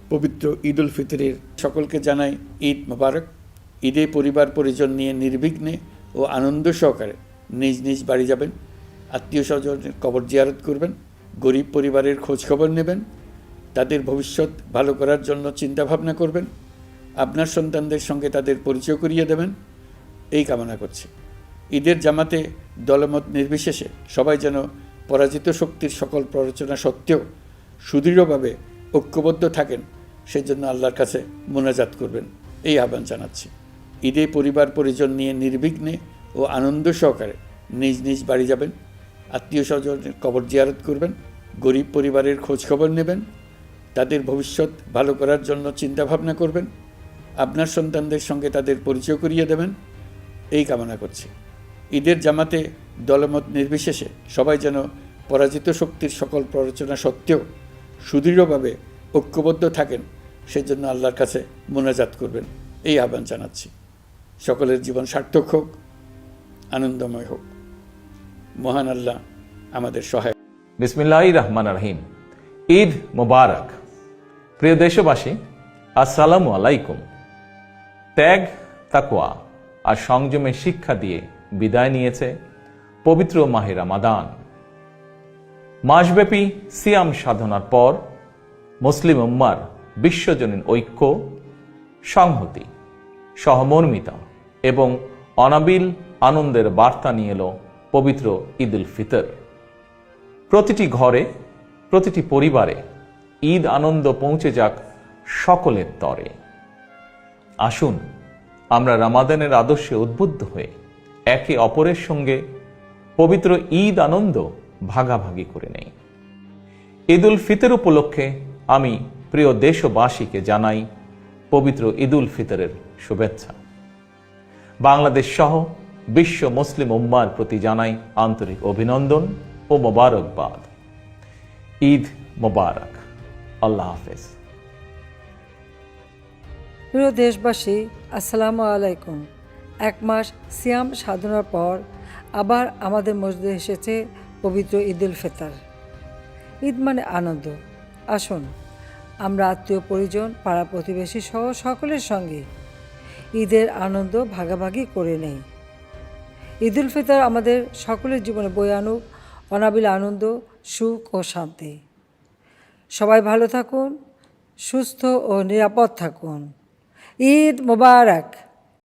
পবিত্র ঈদ উল ফিতরের সকলকে জানাই ঈদ মোবারক। ঈদে পরিবার পরিজন নিয়ে নির্বিঘ্নে ও আনন্দ সহকারে নিজ নিজ বাড়ি যাবেন, আত্মীয় স্বজনের কবর জিয়ারত করবেন, গরিব পরিবারের খোঁজখবর নেবেন, তাদের ভবিষ্যৎ ভালো করার জন্য চিন্তাভাবনা করবেন, আপনার সন্তানদের সঙ্গে তাদের পরিচয় করিয়ে দেবেন, এই কামনা করছি। ঈদের জামাতে দলমত নির্বিশেষে সবাই যেন পরাজিত শক্তির সকল প্ররোচনা সত্ত্বেও সুদৃঢ়ভাবে ঐক্যবদ্ধ থাকেন, সেজন্য আল্লাহর কাছে মোনাজাত করবেন, এই আহ্বান জানাচ্ছি। ঈদে পরিবার পরিজন নিয়ে নির্বিঘ্নে ও আনন্দ সহকারে নিজ নিজ বাড়ি যাবেন, আত্মীয় স্বজনের কবর জিয়ারত করবেন, গরিব পরিবারের খোঁজখবর নেবেন, তাদের ভবিষ্যৎ ভালো করার জন্য চিন্তাভাবনা করবেন, আপনার সন্তানদের সঙ্গে তাদের পরিচয় করিয়ে দেবেন, এই কামনা করছি। ঈদের জামাতে দলমত নির্বিশেষে সবাই যেন পরাজিত শক্তির সকল প্ররোচনা সত্ত্বেও সুদৃঢ়ভাবে ঐক্যবদ্ধ থাকেন, সেজন্য আল্লাহর কাছে মোনাজাত করবেন, এই আহ্বান জানাচ্ছি। সকলের জীবন সার্থক হোক, আনন্দময় হোক। মহান আল্লাহ আমাদের সহায়। বিসমিল্লাহির রহমানির রহিম। ঈদ মোবারক। প্রিয় দেশবাসী, আসসালামু আলাইকুম। ত্যাগ, তাকওয়া আর সংযমের শিক্ষা দিয়ে বিদায় নিয়েছে পবিত্র মাহে রমাদান। মাসব্যাপী সিয়াম সাধনার পর মুসলিম উম্মার বিশ্বজনীন ঐক্য, সংহতি, সহমর্মিতা এবং অনাবিল আনন্দের বার্তা নিয়ে এলো পবিত্র ঈদ উল ফিতর। প্রতিটি ঘরে, প্রতিটি পরিবারে ঈদ আনন্দ পৌঁছে যাক সকলের তরে। আসুন আমরা রমাদানের আদর্শে উদ্বুদ্ধ হয়ে একে অপরের সঙ্গে পবিত্র ঈদ আনন্দ ভাগাভাগি করে নেই। ঈদ উল ফিতর উপলক্ষে আমি প্রিয় দেশবাসীকে জানাই পবিত্র ঈদ উল ফিতরের শুভেচ্ছা। বাংলাদেশ সহ বিশ্ব মুসলিম উম্মার প্রতি জানাই আন্তরিক অভিনন্দন ও মোবারকবাদ। ঈদ মোবারক। আল্লাহ হাফেজ। প্রিয় দেশবাসী, আসসালামু আলাইকুম। এক মাস সিয়াম সাধনার পর আবার আমাদের মসজিদে এসেছে পবিত্র ঈদ উল ফিতর। ঈদ মানে আনন্দ। আসুন আমরা আত্মীয় পরিজন, পাড়া প্রতিবেশী সহ সকলের সঙ্গে ঈদের আনন্দ ভাগাভাগি করে নেই। ঈদ উল ফিতর আমাদের সকলের জীবনে বয়ে আনুক অনাবিল আনন্দ, সুখ ও শান্তি। সবাই ভালো থাকুন, সুস্থ ও নিরাপদ থাকুন। ঈদ মোবারক।